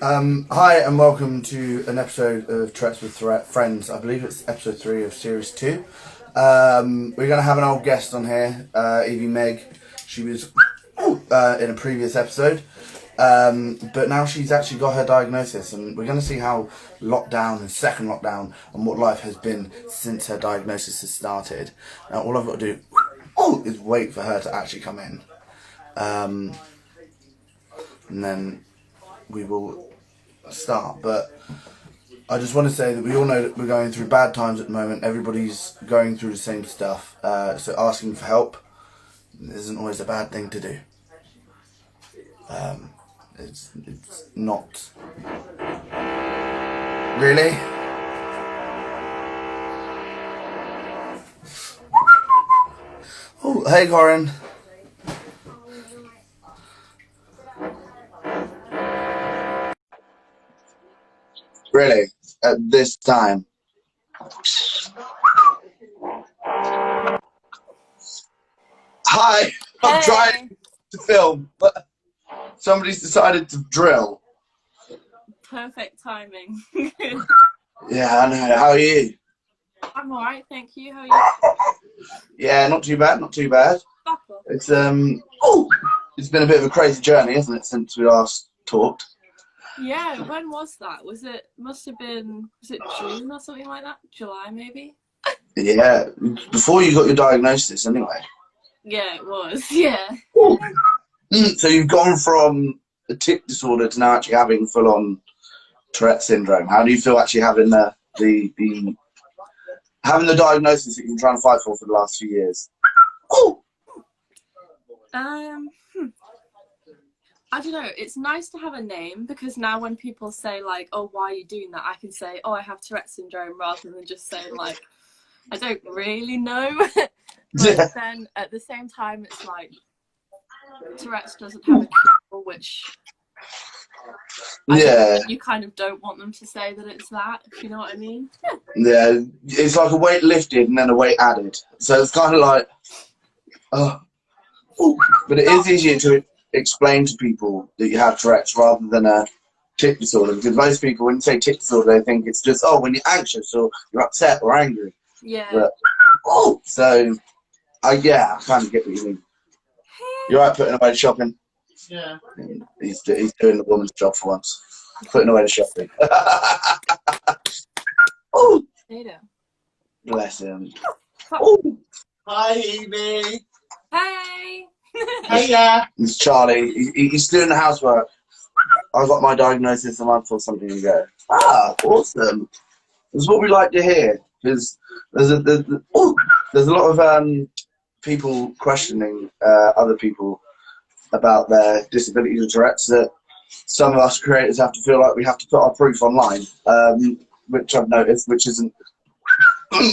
Hi and welcome to an episode of Tourettes with Friends. I believe it's episode 3 of series 2. We're going to have an old guest on here, Evie Meg. She was in a previous episode, but now she's actually got her diagnosis, and we're going to see how lockdown and second lockdown and what life has been since her diagnosis has started. Now all I've got to do is wait for her to actually come in, and then we will start. But I just want to say that we all know that we're going through bad times at the moment. Everybody's going through the same stuff, so asking for help isn't always a bad thing to do. It's not really. Oh, hey Corin. Really? At this time? Hi! I'm trying to film, but somebody's decided to drill. Perfect timing. Yeah, I know. How are you? I'm alright, thank you. How are you? Yeah, not too bad, not too bad. It's it's been a bit of a crazy journey, isn't it, since we last talked? Yeah, when was that? Was it June or something like that? July maybe? Yeah, before you got your diagnosis anyway. Yeah, it was, yeah. So you've gone from a tic disorder to now actually having full-on Tourette's syndrome. How do you feel actually having the having the diagnosis that you've been trying to fight for the last few years? I don't know, it's nice to have a name, because now when people say like, oh, why are you doing that? I can say, oh, I have Tourette's syndrome, rather than just saying like, I don't really know. But then at the same time, it's like, Tourette's doesn't have a cure, which you kind of don't want them to say that it's that, if you know what I mean. Yeah, it's like a weight lifted and then a weight added. So it's kind of like, but it is easier to explain to people that you have Tourette's rather than a tic disorder, because most people, when you say tic disorder, they think it's just, when you're anxious or you're upset or angry. Yeah. But, so, I kind of get what you mean. You're right putting away the shopping? Yeah. He's doing the woman's job for once. Putting away the shopping. Oh! Bless him. Oh! Hi, Evie. Hey! Hiya. It's Charlie. He's doing the housework. I got my diagnosis a month or something ago. Awesome. That's what we like to hear. Because there's a lot of people questioning other people about their disabilities and Tourette's, that some of us creators have to feel like we have to put our proof online, which I've noticed, which isn't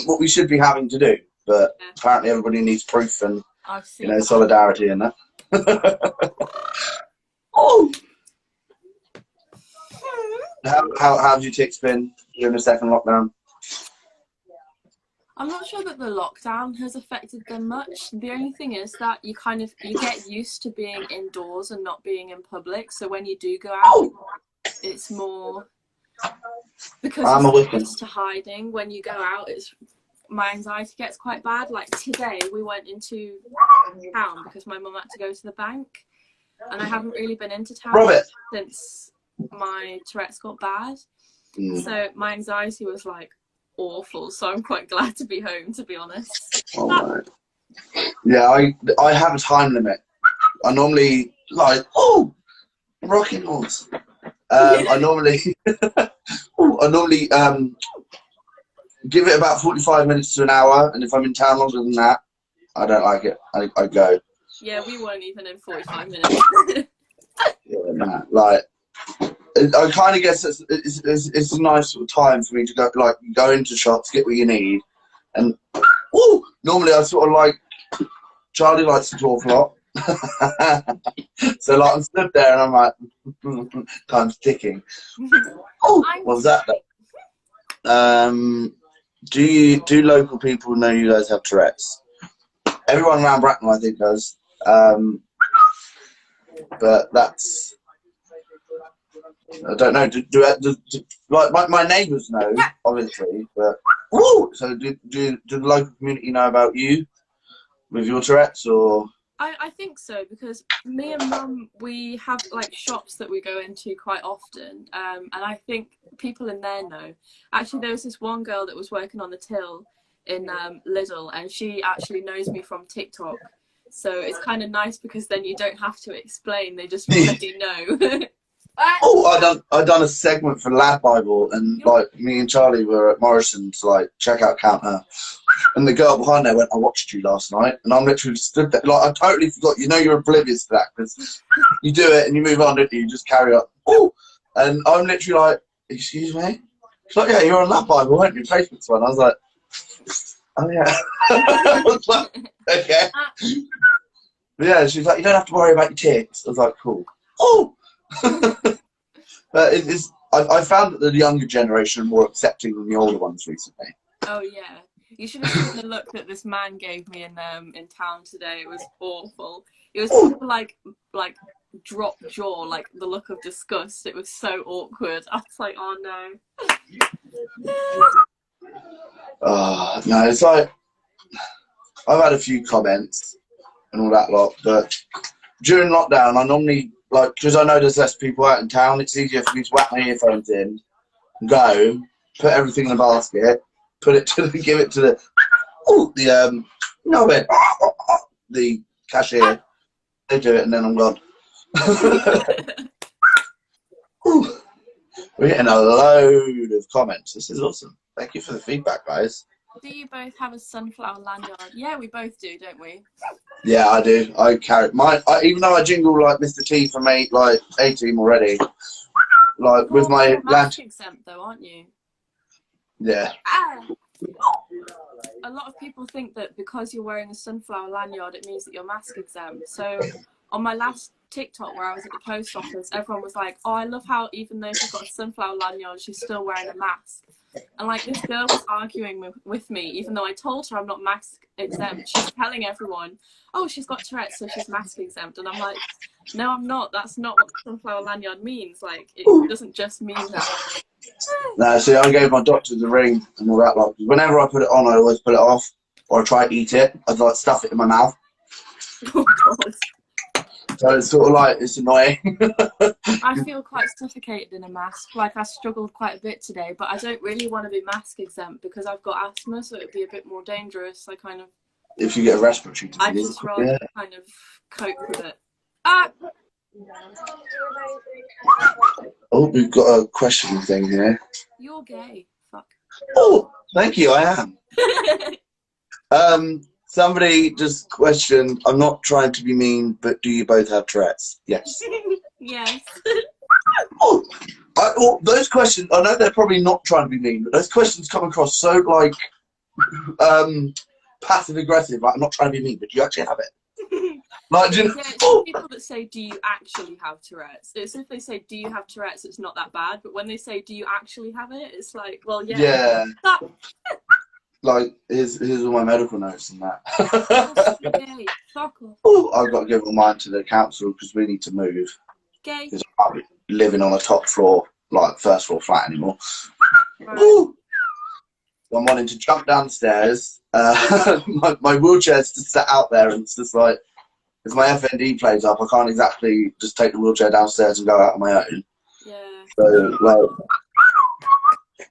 what we should be having to do. But apparently everybody needs proof and solidarity in that. How have your tics been during the second lockdown? I'm not sure that the lockdown has affected them much. The only thing is that you get used to being indoors and not being in public. So when you do go out, it's more because you're used to hiding. When you go out, my anxiety gets quite bad. Like today, we went into town because my mum had to go to the bank, and I haven't really been into town since my Tourette's got bad. So my anxiety was like awful, so I'm quite glad to be home, to be honest. Yeah, I have a time limit. I normally rocking horse. I normally give it about 45 minutes to an hour, and if I'm in town longer than that, I don't like it. I go. Yeah, we weren't even in 45 minutes. I kind of guess it's a nice sort of time for me to go into shops, get what you need, and normally I sort of like, Charlie likes to talk a lot, so I'm stood there and I'm like, time's ticking. What was that? Do local people know you guys have Tourette's? Everyone around Bracknell, I think, does. But I don't know. Like my neighbours know, obviously, but so do the local community know about you with your Tourette's, or? I think so, because me and Mum, we have like shops that we go into quite often, and I think people in there know. Actually, there was this one girl that was working on the till in Lidl, and she actually knows me from TikTok. So it's kind of nice because then you don't have to explain; they just already know. I done a segment for Lad Bible, and like me and Charlie were at Morrison's like checkout counter, and the girl behind there went, "I watched you last night," and I'm literally stood there like I totally forgot. You know, you're oblivious to that because you do it and you move on, don't you? You just carry on. And I'm literally like, "Excuse me." She's like, "Yeah, you're on Lad Bible, weren't you? Facebook's one." I was like, "Oh yeah." I was like, "Okay." But yeah, she's like, "You don't have to worry about your tits." I was like, "Cool." But I found that the younger generation are more accepting than the older ones recently. Oh yeah, you should have seen the look that this man gave me in town today. It was awful. It was like drop jaw, like the look of disgust. It was so awkward. I was like, oh no. Oh no, it's like I've had a few comments and all that lot, but during lockdown, I normally like because I know there's less people out in town. It's easier for me to whack my earphones in, go, put everything in a basket, give it to the the cashier. They do it, and then I'm gone. We're getting a load of comments. This is awesome. Thank you for the feedback, guys. Do you both have a sunflower lanyard? Yeah, we both do, don't we? Yeah, I do. I carry mine. Even though I jingle like Mr. T from A-Team already, like with my you're mask exempt though, aren't you? Yeah. A lot of people think that because you're wearing a sunflower lanyard, it means that you're mask exempt. So on my last TikTok where I was at the post office, everyone was like, "Oh, I love how even though she's got a sunflower lanyard, she's still wearing a mask." And like this girl was arguing with me, even though I told her I'm not mask exempt. She's telling everyone, "Oh, she's got Tourette's, so she's mask exempt." And I'm like, "No, I'm not. That's not what the sunflower lanyard means. Like, it doesn't just mean that." No, see, I gave my doctor the ring and all that. Like, whenever I put it on, I always put it off, or I try to eat it. I'd like stuff it in my mouth. Oh God. So it's sort of like it's annoying. I feel quite suffocated in a mask. Like I struggled quite a bit today, but I don't really want to be mask exempt because I've got asthma, so it'd be a bit more dangerous. I kind of. If you get a respiratory disease, I just rather kind of cope with it. Ah. Oh, we've got a question thing here. You're gay. Fuck. Oh, thank you. I am. Somebody just questioned. I'm not trying to be mean, but do you both have Tourette's? Yes. Yes. Those questions. I know they're probably not trying to be mean, but those questions come across so like passive aggressive. Like I'm not trying to be mean, but do you actually have it? Like, do you know? Yeah, it's people that say, "Do you actually have Tourette's?" It's if they say, "Do you have Tourette's?" It's not that bad, but when they say, "Do you actually have it?" It's like, well, yeah. Yeah. Like, here's all my medical notes and that. Gay. Fuck off. Oh, I've got to give all mine to the council because we need to move. Gay. Because I can't be living on a top floor, like first floor flat anymore. Right. I'm wanting to jump downstairs. My wheelchair's just sat out there, and it's just like, if my FND plays up, I can't exactly just take the wheelchair downstairs and go out on my own. Yeah. So, like,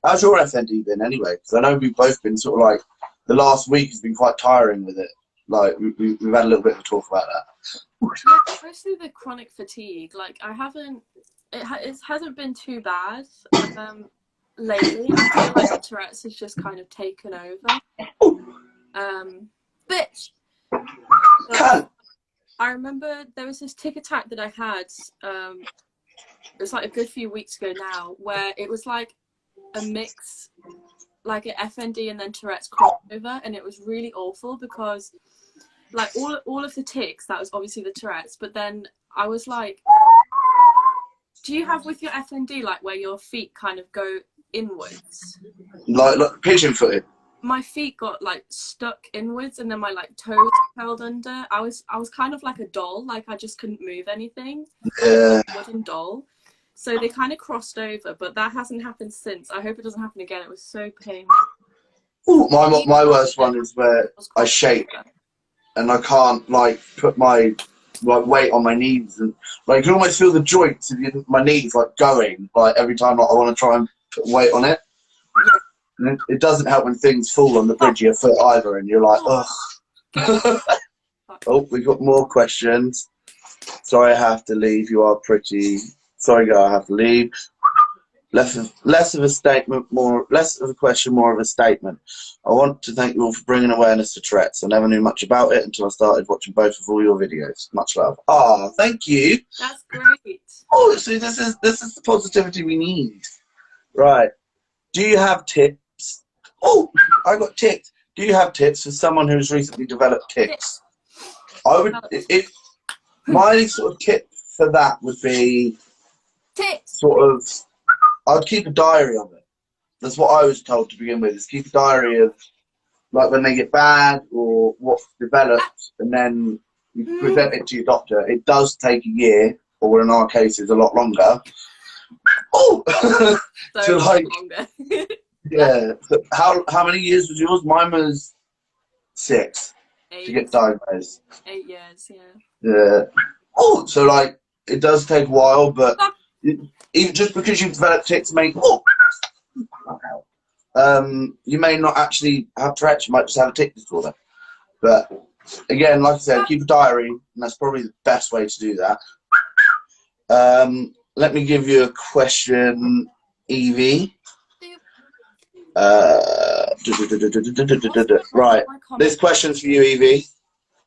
how's your FND been anyway? Because I know we've both been sort of like, the last week has been quite tiring with it. Like, we've had a little bit of a talk about that. Yeah, mostly the chronic fatigue. Like, it hasn't been too bad lately. I feel like the Tourette's has just kind of taken over. Bitch! But I remember there was this tic attack that I had, it was like a good few weeks ago now, where it was like a mix, like an FND and then Tourette's crossover, and it was really awful because like all of the tics, that was obviously the Tourette's, but then I was like, do you have with your FND like where your feet kind of go inwards? Like pigeon footed. My feet got like stuck inwards and then my like toes held under. I was kind of like a doll, like I just couldn't move anything. Yeah. Like a wooden doll. So they kind of crossed over, but that hasn't happened since. I hope it doesn't happen again. It was so painful. Ooh, my worst one is where I shake and I can't like put my weight on my knees, and like you can almost feel the joints of my knees like going like every time like, I want to try and put weight on it. And it doesn't help when things fall on the bridge of your foot either, and you're like, ugh. Oh, we've got more questions. Sorry, I have to leave. You are pretty. Sorry, girl, I have to leave. Less of a statement, less of a question, more of a statement. I want to thank you all for bringing awareness to Tourette's. I never knew much about it until I started watching both of all your videos. Much love. Ah, thank you. That's great. Oh, see, this is the positivity we need. Right. Do you have tips? Oh, I got tips. Do you have tips for someone who's recently developed tics? I would. My sort of tip for that would be sort of. I'd keep a diary of it. That's what I was told to begin with. Is keep a diary of like when they get bad or what's developed, and then you present it to your doctor. It does take a year, or in our case, it's a lot longer. Oh, So like longer. yeah. So how many years was yours? Mine was 6 to get diagnosed. 8 years, yeah. Yeah. Oh, so like it does take a while, but even just because you've developed tics, you may not actually have Tourette's. You might just have a tic disorder. But again, like I said, keep a diary, and that's probably the best way to do that. Let me give you a question, Evie. Right, this question's for you, Evie.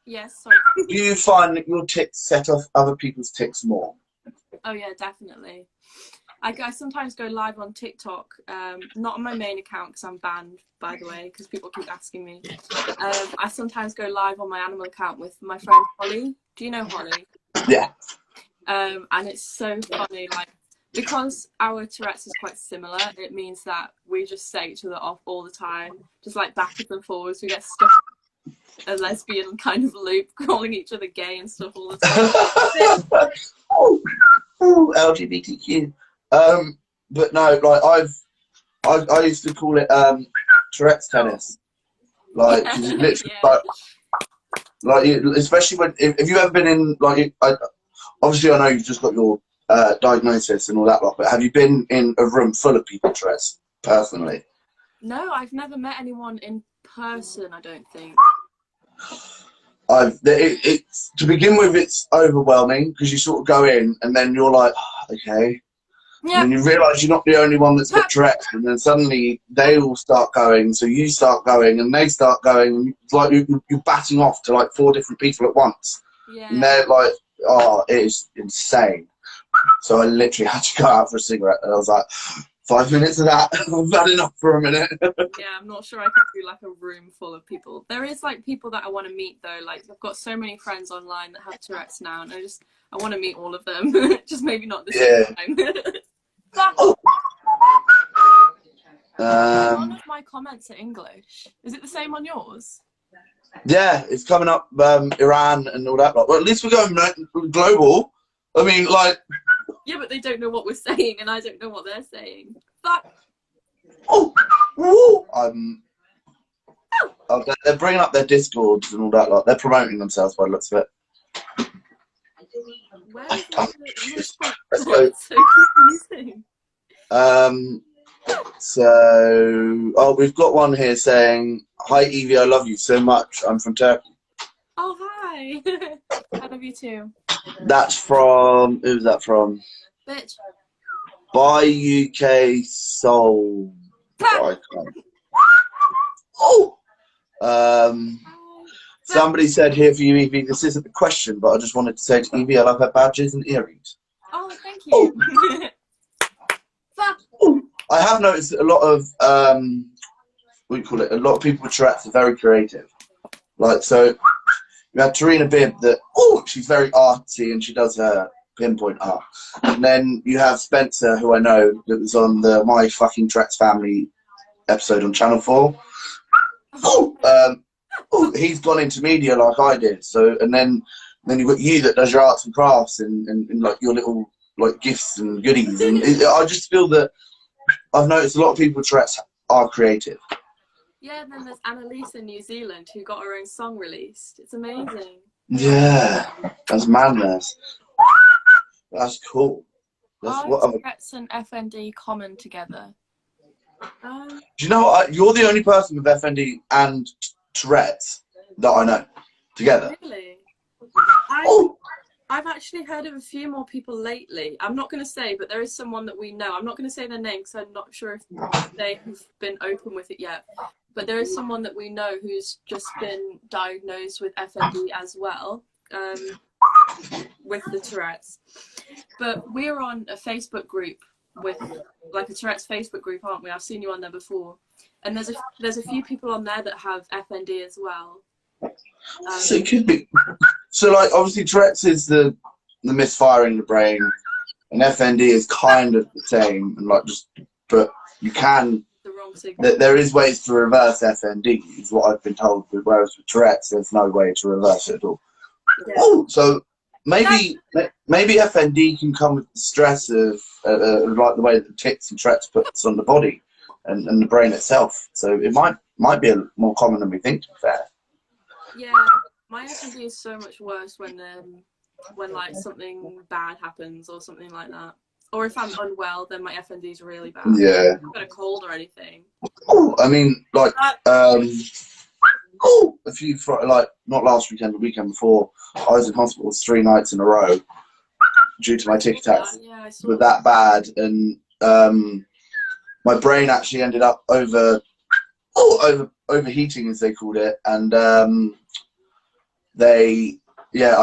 Yes, sorry. Do you find that your tics set off other people's tics more? Oh yeah, definitely. I sometimes go live on TikTok, not on my main account because I'm banned, by the way, because people keep asking me. I sometimes go live on my animal account with my friend Holly. Do you know Holly? Yeah. And it's so funny, like, because our Tourette's is quite similar, it means that we just set each other off all the time, just like backwards and forwards. We get stuck in a lesbian kind of loop, calling each other gay and stuff all the time. Oh, LGBTQ. But no, like I used to call it Tourette's tennis, like cause it literally like especially when if you've ever been in like obviously I know you've just got your diagnosis and all that lot, but have you been in a room full of people with Tourette's personally? No, I've never met anyone in person. I don't think. It's to begin with, it's overwhelming because you sort of go in and then you're like, oh, okay. Yeah. And you realise you're not the only one that's got Tourette's, and then suddenly they all start going, so you start going, and they start going, and it's like you're batting off to like 4 different people at once. Yeah. And they're like, oh, it is insane. So I literally had to go out for a cigarette, and I was like, 5 minutes of that, I've had enough for a minute. Yeah, I'm not sure I could do like a room full of people. There is like people that I want to meet though. Like I've got so many friends online that have Tourette's now, and I want to meet all of them. Just maybe not this time. None of my comments are English. Is it the same on yours? Yeah, it's coming up Iran and all that lot. Well, at least we're going global. I mean, like. Yeah, but they don't know what we're saying, and I don't know what they're saying. They're bringing up their Discords and all that lot. They're promoting themselves by the looks of it. Where is the Let's go. so confusing. So we've got one here saying, "Hi Evie, I love you so much. I'm from Turkey." Oh hi, I love you too. That's from who's that from? Bitch. By UK Soul. Somebody said here for you, Evie. This isn't the question, but I just wanted to say to Evie, I love her badges and earrings. Oh, thank you. I have noticed that a lot of what do you call it? A lot of people with Tourette's are very creative. Like so, you have Tarina Bibb that she's very artsy and she does her pinpoint art. And then you have Spencer, who I know that was on the My Fucking Tourette's Family episode on Channel 4. He's gone into media like I did. So and then you've got you that does your arts and crafts and like your little like gifts and goodies, and I just feel that I've noticed a lot of people with Tourette's are creative. Yeah, and then there's Annalise in New Zealand who got her own song released. It's amazing. Yeah, that's madness. That's cool. That's Are what. Tourette's and FND common together? Do you know what? You're the only person with FND and Tourette's that I know together. Really? I've actually heard of a few more people lately. I'm not going to say, but there is someone that we know. I'm not going to say their name because I'm not sure if they've been open with it yet. But there is someone that we know who's just been diagnosed with FND as well, with the Tourette's. But we're on a Facebook group with, like, a Tourette's Facebook group, aren't we? I've seen you on there before. And there's a few people on there that have FND as well. So it could be. So, like, obviously Tourette's is the misfiring the brain, and FND is kind of the same, and like but you can. The wrong signal. There is ways to reverse FND, is what I've been told. Whereas with Tourette's, there's no way to reverse it at all. Yeah. Oh, so maybe FND can come with the stress of like the way that tics and Tourette's puts on the body and the brain itself. So it might be more common than we think, to be fair. Yeah, my FND is so much worse when like something bad happens or something like that. Or if I'm unwell, then my FND is really bad. Yeah. I've got a cold or anything. Oh, I mean, like, a few, like, not last weekend, the weekend before, I was in hospital 3 nights in a row due to my tic attacks. Yeah, I saw Were that bad, and my brain actually ended up overheating, as they called it, and I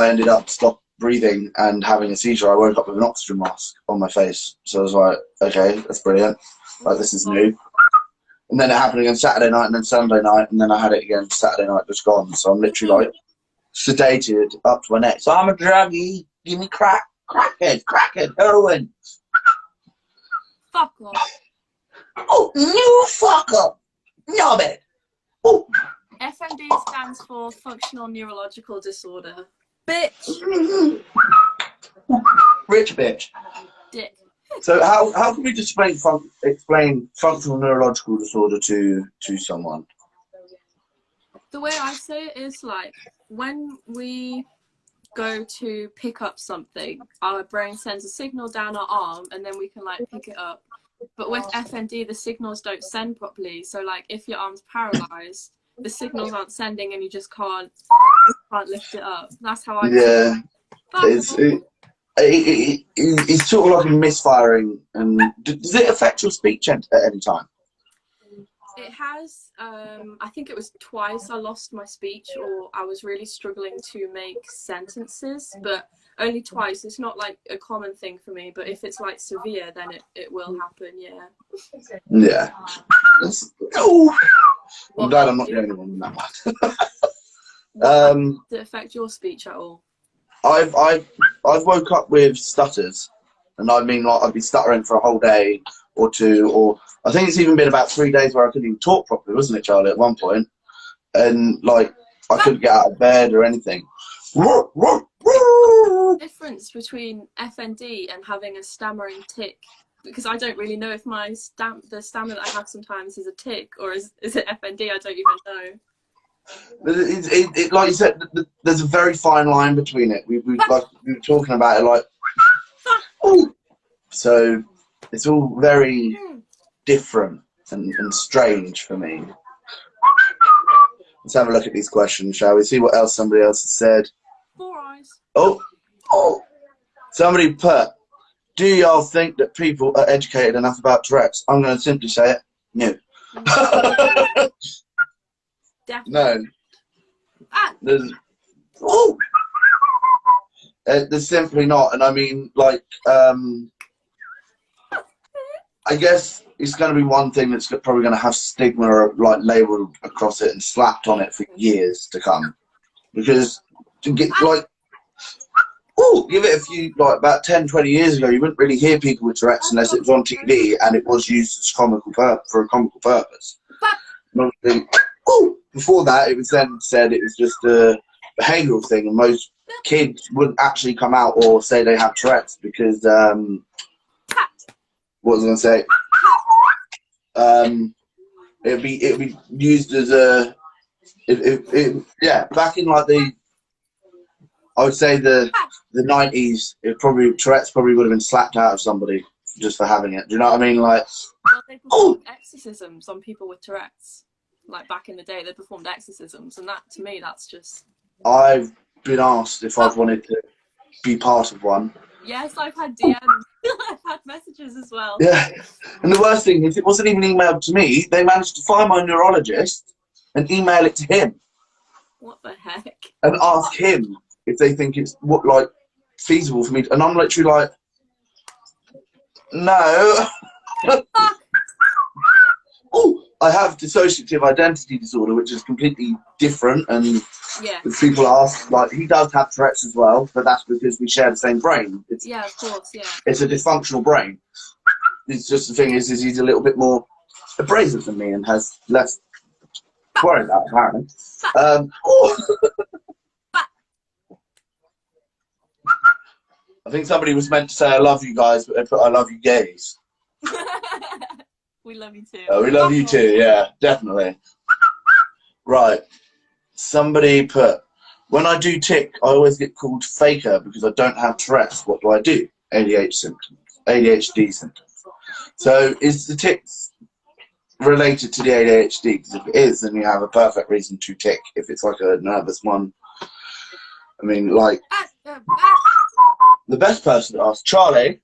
ended up stop breathing and having a seizure. I woke up with an oxygen mask on my face, so I was like, okay, that's brilliant, like, this is new. And then it happened again Saturday night, and then Sunday night, and then I had it again Saturday night, just gone. So I'm literally like sedated up to my neck. So I'm a druggie, give me crackhead, heroin. Fuck off. Oh, you fucker, knob. Oh. FND stands for functional neurological disorder. Bitch. Rich bitch. Dick. So how can we just explain functional neurological disorder to someone? The way I say it is, like, when we go to pick up something, our brain sends a signal down our arm and then we can, like, pick it up. But with FND, the signals don't send properly. So, like, if your arm's paralyzed, the signals aren't sending and you just can't lift it up. That's how I Yeah. It's sort of like a misfiring. And does it affect your speech at any time? It has. I think it was twice I lost my speech, or I was really struggling to make sentences, but only twice. It's not like a common thing for me, but if it's like severe, then it will happen. Yeah. Yeah. I'm glad I'm not the only one in that one. Does it affect your speech at all? I've woke up with stutters, and I mean, like, I'd be stuttering for a whole day or two, or I think it's even been about 3 days where I couldn't even talk properly, wasn't it, Charlie, at one point? And like, I couldn't get out of bed or anything. The difference between FND and having a stammering tic, because I don't really know if the stammer that I have sometimes is a tic or is it FND. I don't even know. Like you said, there's a very fine line between it. We were talking about it, like, so it's all very different and strange for me. Let's have a look at these questions, shall we? See what else somebody else has said. 4 eyes. Oh, somebody put, do y'all think that people are educated enough about Tourette's? I'm going to simply say it, no. Definitely. No. There's simply not. And I mean, like, I guess it's going to be one thing that's probably going to have stigma, like, labelled across it and slapped on it for years to come. Because to get, like, give it a few, like, about 10, 20 years ago, you wouldn't really hear people with Tourette's unless it was on TV and it was used as for a comical purpose. Before that, it was then said it was just a behavioural thing, and most kids wouldn't actually come out or say they have Tourette's because what was I going to say? It'd be used as a yeah, back in like I would say the 90s. Tourette's probably would have been slapped out of somebody just for having it. Do you know what I mean? Like, well, they performed exorcisms on people with Tourette's. Like back in the day, they performed exorcisms, and that to me, that's just. I've been asked if I've wanted to be part of one. Yes, I've had DMs. I've had messages as well. Yeah, and the worst thing is, it wasn't even emailed to me. They managed to find my neurologist and email it to him. What the heck? And ask him if they think it's feasible for me. And I'm literally like, no. Oh, I have dissociative identity disorder, which is completely different. And yeah, if people ask, like, he does have Tourette's as well, but that's because we share the same brain. Yeah, of course, yeah. It's a dysfunctional brain. It's just the thing is he's a little bit more abrasive than me and has less to worry about, apparently. I think somebody was meant to say I love you guys, but they put I love you gays. We love you too. Oh, we love you too, yeah, definitely. Right. Somebody put, when I do tick, I always get called faker because I don't have Tourette's. What do I do? ADHD symptoms. So is the tics related to the ADHD? Because if it is, then you have a perfect reason to tick. If it's like a nervous one, I mean, like, the best person to ask, Charlie.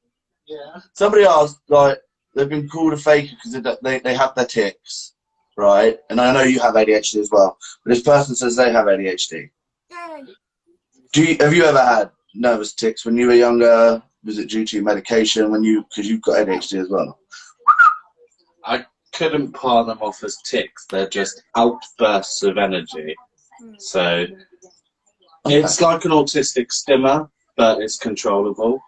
Yeah. Somebody asked, like, they've been called a faker because they have their tics, right? And I know you have ADHD as well, but this person says they have ADHD. Yay. Have you ever had nervous tics when you were younger? Was it due to medication because you've got ADHD as well? I couldn't par them off as tics. They're just outbursts of energy. So it's like an autistic stimmer, but it's controllable.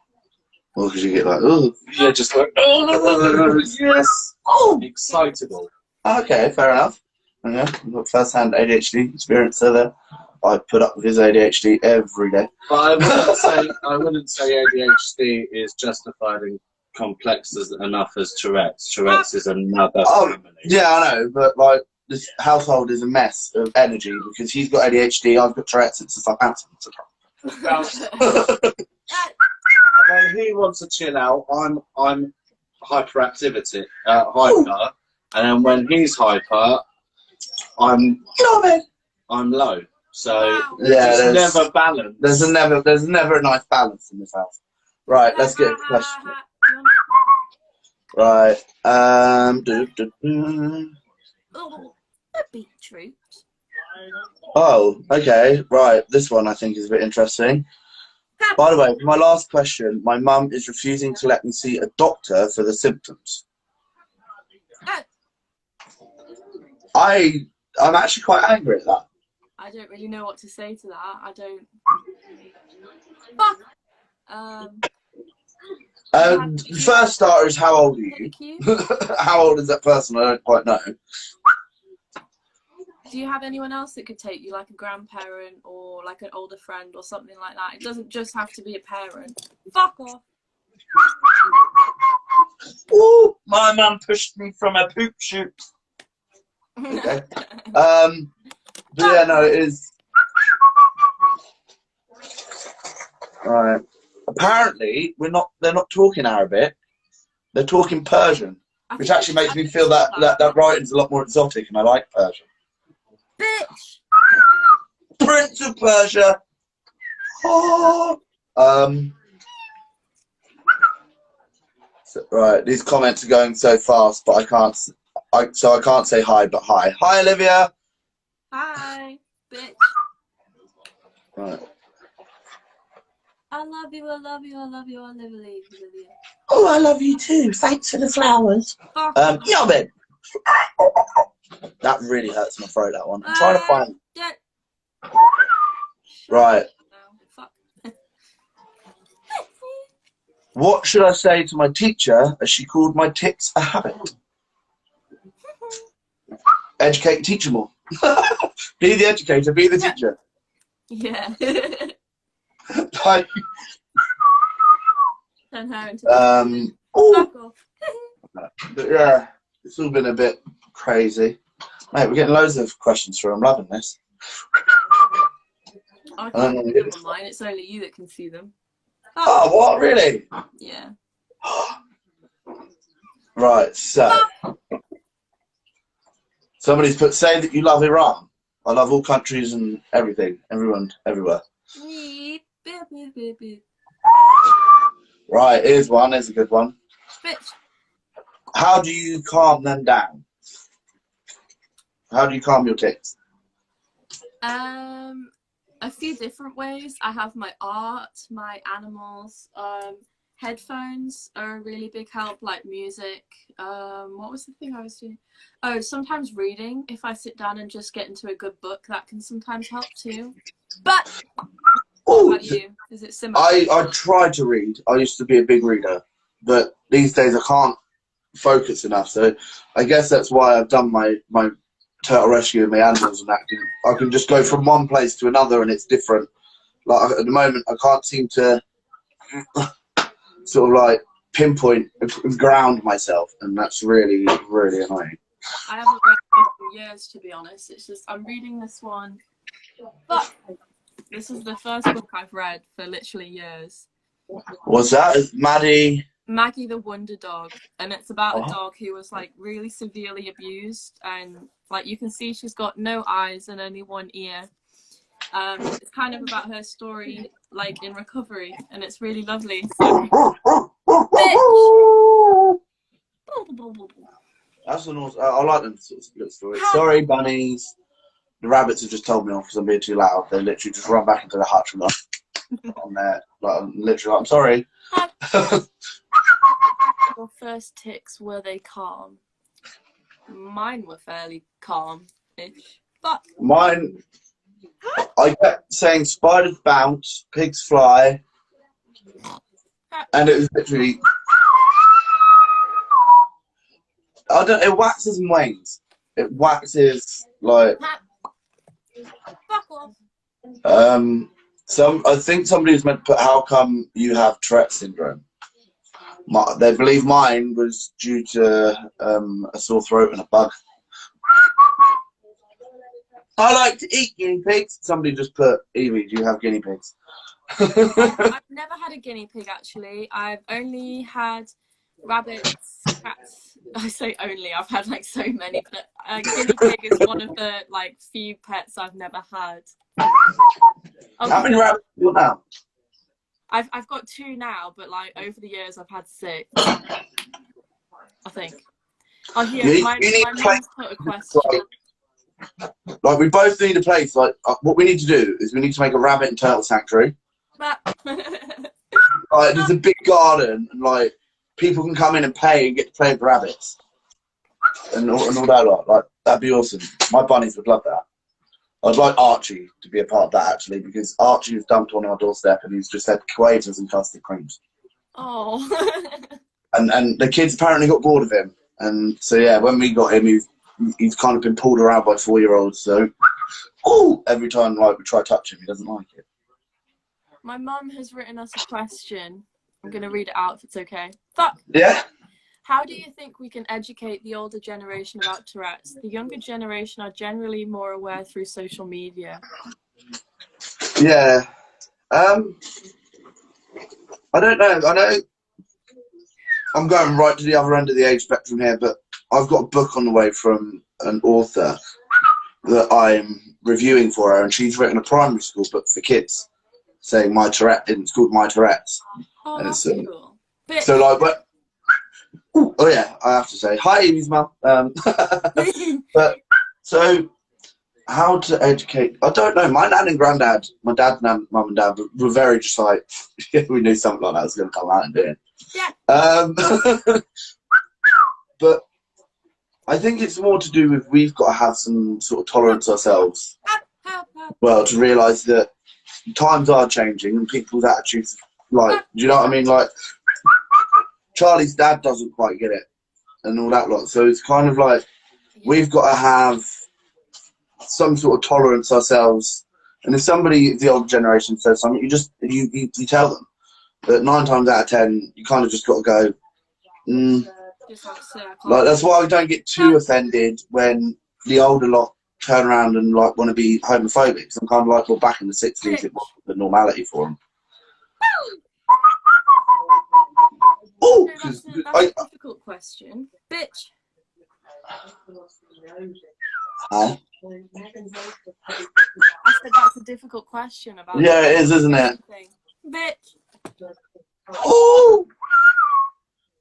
Well, because you get like, oh. Yeah, just like, oh, yes, oh, excitable. Okay, fair enough. Yeah, I've got first-hand ADHD experience there. I put up with his ADHD every day. But I wouldn't say ADHD is justified in complex enough as Tourette's. Tourette's is another family. Yeah, I know, but like this household is a mess of energy because he's got ADHD, I've got Tourette's. It's a Southampton. When he wants to chill out, I'm hyperactivity, hyper, and then when he's hyper, I'm low. So yeah, it's never balanced. There's never a nice balance in this house. Right, let's get a question. Right, Oh, beetroot. Oh, okay, right. This one I think is a bit interesting. By the way, for my last question, my mum is refusing to let me see a doctor for the symptoms. I'm actually quite angry at that. I don't really know what to say to that. I don't. First starter is how old are you? How old is that person? I don't quite know. Do you have anyone else that could take you, like a grandparent or like an older friend or something like that? It doesn't just have to be a parent. Fuck off. Ooh, my mum pushed me from a poop chute. Okay. But yeah, no, it is. Right. Apparently, they're not talking Arabic. They're talking Persian, which actually makes me feel that writing's a lot more exotic, and I like Persian. Bitch! Prince of Persia. Oh. Right, these comments are going so fast, but I can't say hi, but hi. Hi, Olivia. Hi, bitch. Right. I love you, I love you, I love you, Olivia. Oh, I love you too. Thanks for the flowers. Yeah, Ben. That really hurts my throat, that one. I'm trying to find. Yeah. Right. Fuck. What should I say to my teacher as she called my tics a habit? Educate, teach them all. Be the educator, be the teacher. Yeah. Like, Turn her into oh, fuck off. but yeah, it's all been a bit crazy. Mate, we're getting loads of questions through. I'm loving this. I can't see them on mine. It's only you that can see them. Oh, what? Really? Yeah. Right, so. Somebody's put, say that you love Iran. I love all countries and everything. Everyone, everywhere. Right, here's one. Here's a good one. Bitch. How do you calm them down? How do you calm your tics? A few different ways. I have my art, my animals. Headphones are a really big help, like music. What was the thing I was doing? Oh, sometimes reading. If I sit down and just get into a good book, that can sometimes help too. But what about you? Is it similar? I try to read. I used to be a big reader, but these days I can't focus enough. So I guess that's why I've done my turtle rescue and my animals and that. I can just go from one place to another and it's different. Like at the moment, I can't seem to sort of like pinpoint and ground myself, and that's really, really annoying. I haven't read it in years, to be honest. It's just I'm reading this one, but this is the first book I've read for literally years. What's that? It's Maggie the Wonder Dog, and it's about a dog who was like really severely abused, and like you can see she's got no eyes and only one ear. It's kind of about her story, like in recovery, and it's really lovely. So, that's an awesome. I like them sort of little stories. Sorry, bunnies. The rabbits have just told me off because I'm being too loud. They literally just run back into the hutch and on there. Like, I'm literally, I'm sorry. Your first tics, were they calm? Mine were fairly calm-ish, but mine. I kept saying spiders bounce, pigs fly, and it was literally. I don't. It waxes and wanes. It waxes like. fuck off. I think somebody was meant to put, how come you have Tourette's syndrome? They believe mine was due to a sore throat and a bug. I like to eat guinea pigs. Somebody just put, Evie, do you have guinea pigs? I've never had a guinea pig, actually. I've only had rabbits, cats. I say only, I've had like so many, but a guinea pig is one of the like few pets I've never had. How many rabbits do you have now? I've got 2 now, but like over the years I've had 6. I think. Oh, here, my mum's put a question. Like, we both need a place. Like, what we need to do is we need to make a rabbit and turtle sanctuary. Like, there's a big garden, and like people can come in and pay and get to play with rabbits and all that lot. Like, that'd be awesome. My bunnies would love that. I'd like Archie to be a part of that, actually, because Archie was dumped on our doorstep and he's just had quavers and custard creams. Oh. and the kids apparently got bored of him, and so yeah, when we got him, he's kind of been pulled around by 4-year-olds. So, every time like we try to touch him, he doesn't like it. My mum has written us a question. I'm gonna read it out if it's okay. Fuck. Yeah. How do you think we can educate the older generation about Tourette's? The younger generation are generally more aware through social media. Yeah. I don't know. I know I'm going right to the other end of the age spectrum here, but I've got a book on the way from an author that I'm reviewing for her, and she's written a primary school book for kids, saying my Tourette. It's called My Tourette's. Oh, and that's cool. So like, but oh yeah, I have to say hi, Evie's mum. But so how to educate? I don't know. My nan and granddad, my dad's mum and dad were very just like, we knew something like that was going to come out and do it. Yeah. But I think it's more to do with we've got to have some sort of tolerance ourselves. Well, to realise that times are changing and people's attitudes, like, do you know what I mean? Like, Charlie's dad doesn't quite get it and all that lot. So it's kind of like we've got to have some sort of tolerance ourselves And if somebody, the older generation, says something, you tell them. But 9 times out of 10, you kind of just got to go. Just have to say, I can't. Like, that's why I don't get too offended when the older lot turn around and like want to be homophobic. Because I'm kind of like, well, back in the 60s, it was the normality for them. Oh, No, that's a difficult question. Bitch. Huh? I said that's a difficult question about. Yeah, it is, isn't it? Bitch. Oh!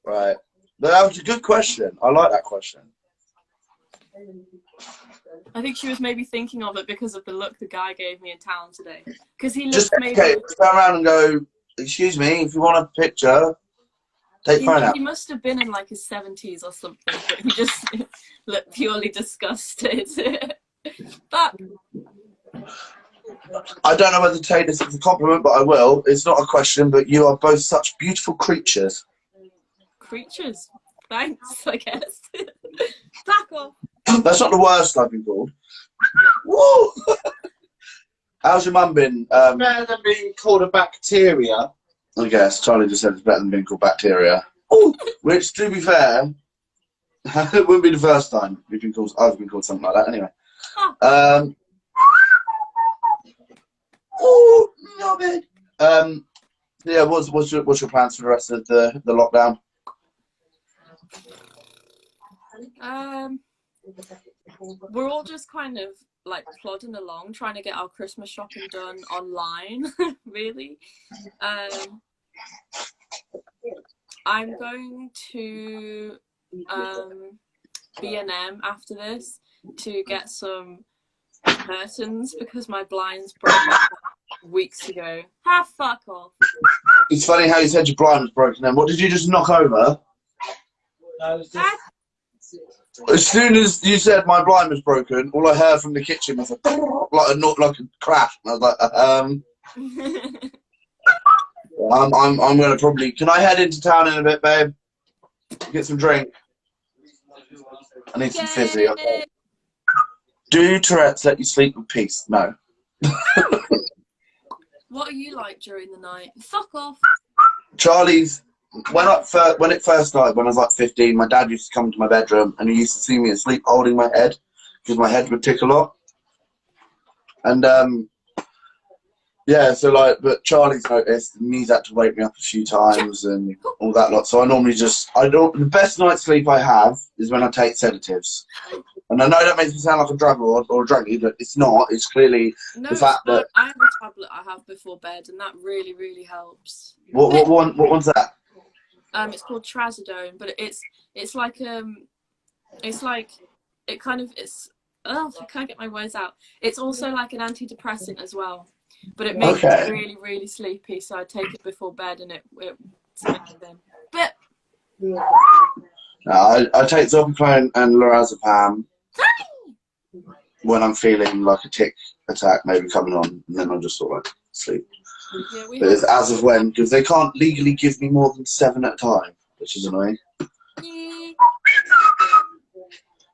Right. But that was a good question. I like that question. I think she was maybe thinking of it because of the look the guy gave me in town today. Because he Just looked maybe. okay, turn around and go, excuse me, if you want a picture, take phone out. He must have been in like his 70s or something, but he just looked purely disgusted. But I don't know whether to take this as a compliment, but I will. It's not a question, but you are both such beautiful creatures. Creatures. Thanks, I guess. Back off. That's not the worst I've been called. Woo! How's your mum been? Better than being called a bacteria. I guess Charlie just said it's better than being called bacteria. Ooh, which, to be fair, it wouldn't be the first time I've been called something like that. Anyway. Oh, not bad. Yeah. What's your plans for the rest of the lockdown? We're all just kind of like plodding along, trying to get our Christmas shopping done online. Really. I'm going to B&M after this to get some curtains because my blinds broke weeks ago. Fuck off. It's funny how you said your blind was broken then. What did you just knock over? As soon as you said my blind was broken, all I heard from the kitchen was like a crash. And I was like, I'm gonna probably. Can I head into town in a bit, babe? Get some drink. I need some fizzy. Okay. Do Tourette's let you sleep with peace? No. What are you like during the night? Fuck off. Charlie's. When it first started, when I was like 15, my dad used to come to my bedroom and he used to see me asleep holding my head because my head would tick a lot. And yeah, so like, but Charlie's noticed and he's had to wake me up a few times and all that lot. So I normally the best night's sleep I have is when I take sedatives. And I know that makes me sound like a drug lord or a druggie, but it's not. It's clearly the fact that I have a tablet I have before bed, and that really, really helps. What one's that? It's called Trazodone, but it's like I can't get my words out. It's also like an antidepressant as well, but it makes me really, really sleepy. So I take it before bed, and it's amazing. But I take Zopiclone and lorazepam when I'm feeling like a tick attack maybe coming on, and then I'll just sort of like sleep. Yeah, but it's as of when, because they can't legally give me more than 7 at a time, which is annoying.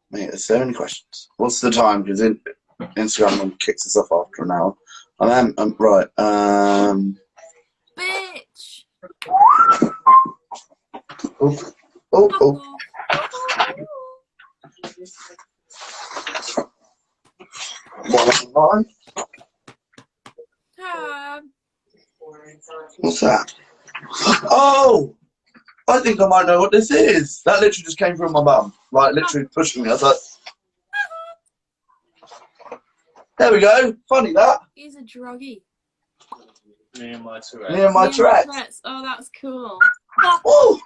Mate, there's so many questions. What's the time? Because Instagram kicks us off after an hour. I'm right. Bitch. Oh. One. What's that? Oh! I think I might know what this is. That literally just came from my mum. Like, literally pushing me. I was like... There we go. Funny, that. He's a druggie. Me and my Tourettes. Me and my Tourettes. Oh, that's cool. Oh!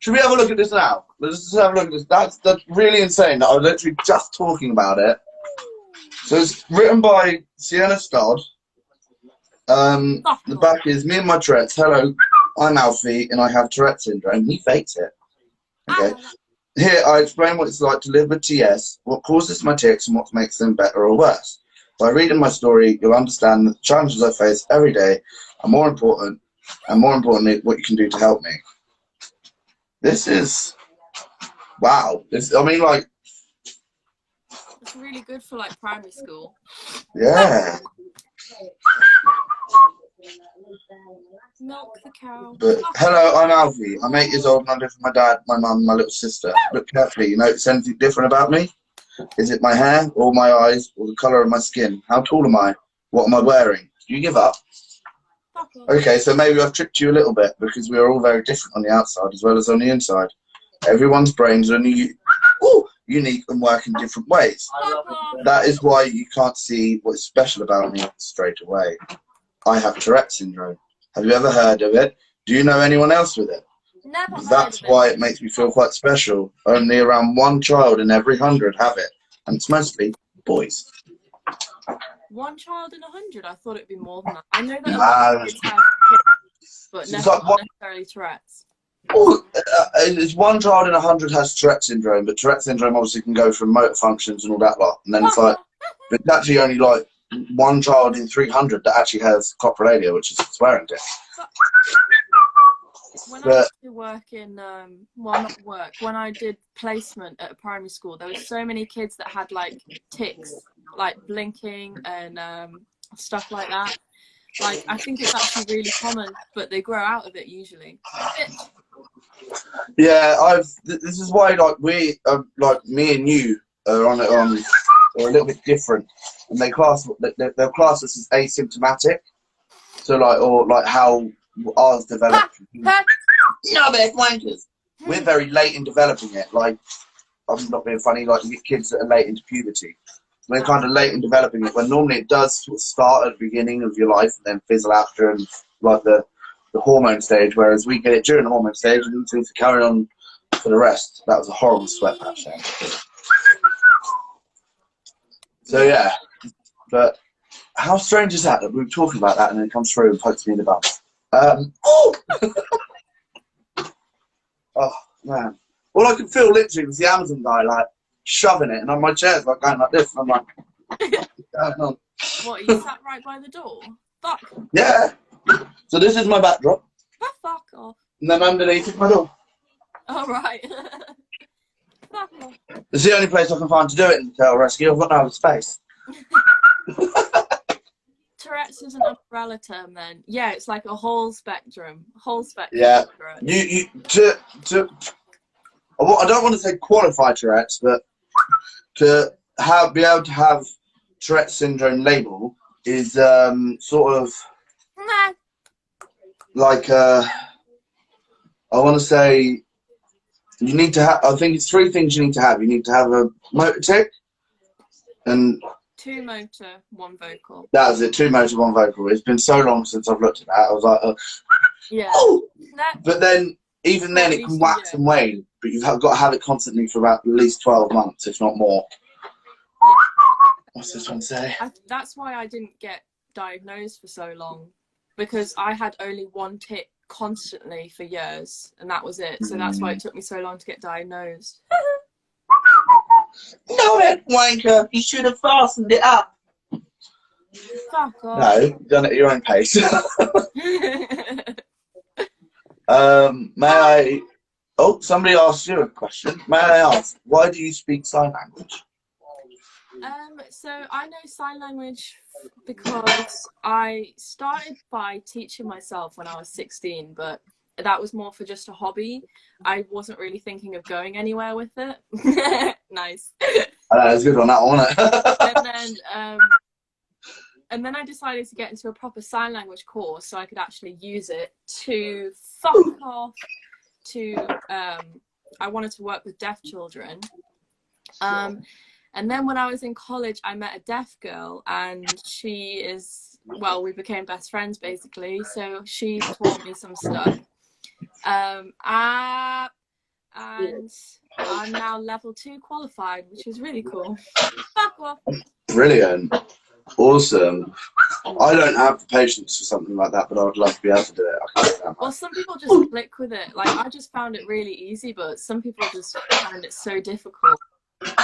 Should we have a look at this now? Let's just have a look at this. That's really insane that I was literally just talking about it. So it's written by Sienna Stodd. The back is me and my Tourette's. Hello, I'm Alfie and I have Tourette syndrome. He fakes it. Okay. Here I explain what it's like to live with TS, what causes my tics and what makes them better or worse. By reading my story, you'll understand that the challenges I face every day are more important, and more importantly, what you can do to help me. This is wow. It's really good for like primary school. Yeah. Milk the cow. But hello, I'm Alfie. I'm 8 years old and I live with my dad, my mum, and my little sister. Look carefully. You notice anything different about me? Is it my hair, or my eyes, or the colour of my skin? How tall am I? What am I wearing? Do you give up? Okay, so maybe I've tricked you a little bit because we are all very different on the outside as well as on the inside. Everyone's brains are unique and work in different ways. That is why you can't see what's special about me straight away. I have Tourette's syndrome. Have you ever heard of it? Do you know anyone else with it? Never heard That's of it. why it makes me feel quite special. Only around 1 child in every 100 have it, and it's mostly boys. 1 child in 100? I thought it'd be more than that. I know that a lot of kids have tics, but It's never like one- necessarily Tourette's. It's 1 child in 100 has Tourette's syndrome, but Tourette's syndrome obviously can go from motor functions and all that lot. And then it's like, but it's actually only like 1 child in 300 that actually has coprolalia, which is a swearing dick. When I used to work in, well, not work, when I did placement at a primary school, there were so many kids that had like tics, like blinking and stuff like that. Like, I think it's actually really common, but they grow out of it usually. Yeah, this is why like we, like me and you are on are a little bit different, and they'll class us as asymptomatic. So like, or like how ours developed. No, they're wankers. We're very late in developing it. Like, I'm not being funny. Like, you get kids that are late into puberty. We're kind of late in developing it. When normally it does sort of start at the beginning of your life and then fizzle out during like the hormone stage. Whereas we get it during the hormone stage and it seems to carry on for the rest. That was a horrible sweat patch there. So yeah, but how strange is that we were talking about that and then it comes through and pokes me in the bum? Oh man! All I could feel literally was the Amazon guy like shoving it, and on my chair's like going like this, and I'm like, what's going on? What, you sat right by the door? Fuck. Yeah. So this is my backdrop, Fuck off. and then underneath is my door. All right. Fuck off. It's the only place I can find to do it in the tail rescue. I've got no other space. Tourette's is an umbrella term then. Yeah, it's like a whole spectrum. Yeah. Of Tourette's. I don't want to say qualify Tourette's, but to be able to have Tourette's syndrome label is sort of like I want to say you need to have. I think it's 3 things you need to have. You need to have a motor tic, and 2 motor, 1 vocal. that was it. 2 motor, 1 vocal. It's been so long since I've looked at that. I was like, Yeah. oh. That, But then even then it can wax and wane. But you've got to have it constantly for about at least 12 months, if not more. What's this one say? that's why I didn't get diagnosed for so long, because I had only 1 tic constantly for years, and that was it. So that's why it took me so long to get diagnosed. No, that wanker! You should have fastened it up. Fuck off. No, you've done it at your own pace. May I? Oh, somebody asked you a question. May I ask, why do you speak sign language? So I know sign language because I started by teaching myself when I was 16, but that was more for just a hobby. I wasn't really thinking of going anywhere with it. Nice. That's a good one, that one, wasn't it? And then I decided to get into a proper sign language course so I could actually use it to fuck off to I wanted to work with deaf children. And then when I was in college, I met a deaf girl, and she is, well, we became best friends basically. So she taught me some stuff. And I'm now level 2 qualified, which is really cool. Fuck off. Brilliant. Awesome. I don't have the patience for something like that, but I would love to be able to do it. I can do that. Well, some people just click with it. Like, I just found it really easy, but some people just find it so difficult.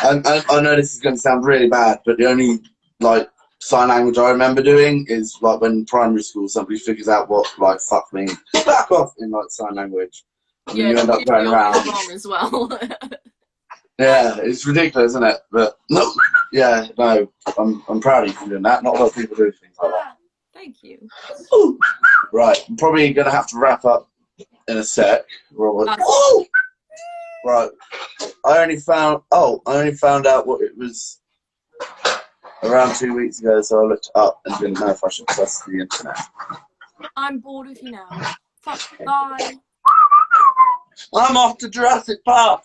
And I know this is going to sound really bad, but the only like sign language I remember doing is like when in primary school somebody figures out what like fuck means. Back off in like sign language. And Yeah, you end up going around. wrong as well. Yeah, it's ridiculous, isn't it? But no, yeah, no, I'm proud of you for doing that. Not a lot of people do things like that. Thank you. Right, I'm probably going to have to wrap up in a sec. Robert. Right, I only found out what it was around 2 weeks ago, so I looked it up and didn't know if I should trust the internet. I'm bored of you now. Fuck, bye. I'm off to Jurassic Park.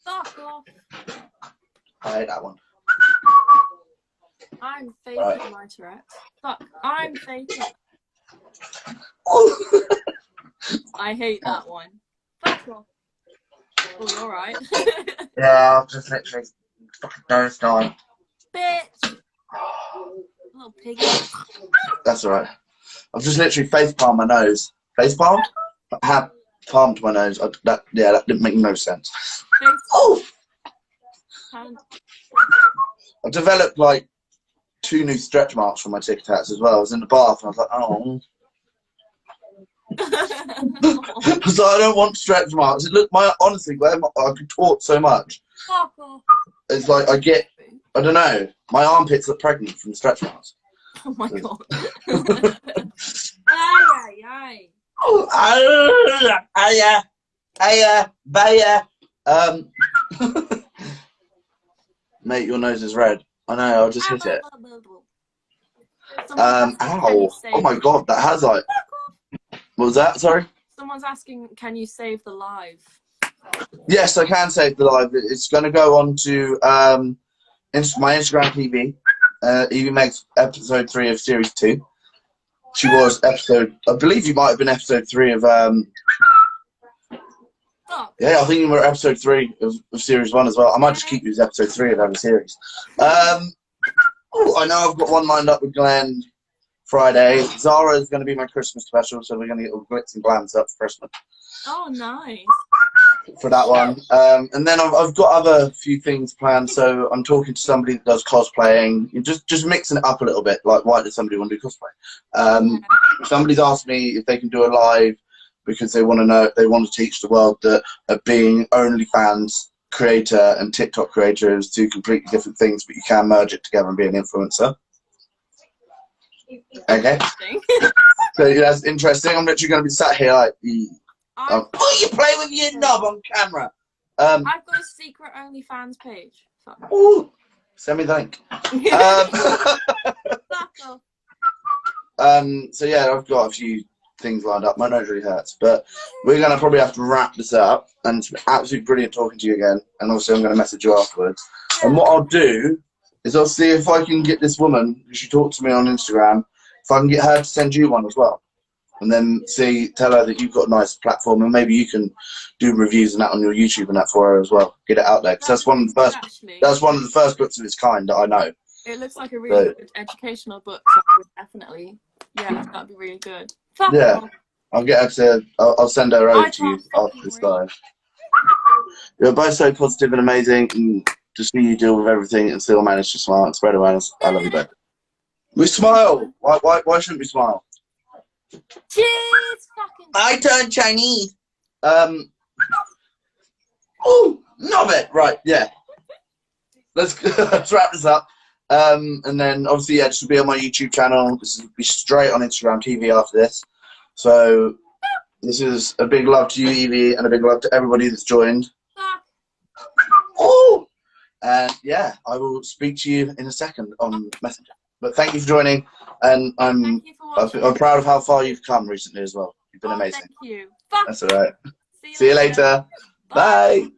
Fuck off. I hate that one. I'm faking my Tourette's. Fuck, I'm faking. I hate that one. Fuck off. Oh, you're right. Yeah, I've just literally fucking dozed on. Bitch. Little piggy. That's alright. I've just literally face palmed my nose. Face palmed? I have palmed my nose. That didn't make no sense. Oh! I developed like 2 new stretch marks from my tic tacs as well. I was in the bath and I was like, oh. So I don't want stretch marks. Honestly, Glenn, I've been taught so much. It's like I don't know, my armpits look pregnant from stretch marks. Oh my god. Mate, your nose is red. I know, I'll just hit it. Ow. Oh my god, that has like... What was that? Sorry? Someone's asking, can you save the live? Yes, I can save the live. It's going to go on to my Instagram TV. Evie Meg's episode 3 of series 2. She was episode... I believe you might have been episode 3 of... Yeah, I think you were episode 3 of series 1 as well. I might just keep you as episode 3 of every series. I know I've got one lined up with Glenn Friday. Zara is going to be my Christmas special, so we're going to get all glitz and glams up for Christmas. Oh, nice. For that one. And then I've got other few things planned, so I'm talking to somebody that does cosplaying. Just mixing it up a little bit, like why does somebody want to do cosplay? Somebody's asked me if they can do a live because they want to teach the world that being OnlyFans creator and TikTok creator is 2 completely different things, but you can merge it together and be an influencer. Okay. So that's interesting. I'm literally going to be sat here like, you play with your knob on camera. I've got a secret OnlyFans page. Ooh, send me the link. So yeah, I've got a few things lined up. My nose really hurts, but we're going to probably have to wrap this up. And it's been absolutely brilliant talking to you again. And also I'm going to message you afterwards. And what I'll do is I'll see if I can get this woman, she talked to me on Instagram, if I can get her to send you one as well. And then tell her that you've got a nice platform, and maybe you can do reviews and that on your YouTube and that for her as well. Get it out there, because that's one of the first books of its kind that I know. It looks like a really good educational book, so I would definitely, that'd be really good. I'll get her to. I'll send her over to you after this live. You're both so positive and amazing, and to see you deal with everything and still manage to smile and spread awareness. I love you both. We smile. Why shouldn't we smile? Cheers, fucking. I turned Chinese. Love it. Right, yeah. Let's wrap this up. And then obviously, this will be on my YouTube channel. This will be straight on Instagram TV after this. So this is a big love to you, Evie, and a big love to everybody that's joined. And yeah, I will speak to you in a second on Messenger. But thank you for joining, and I'm proud of how far you've come recently as well. You've been amazing. Thank you. That's all right. See you later. Bye.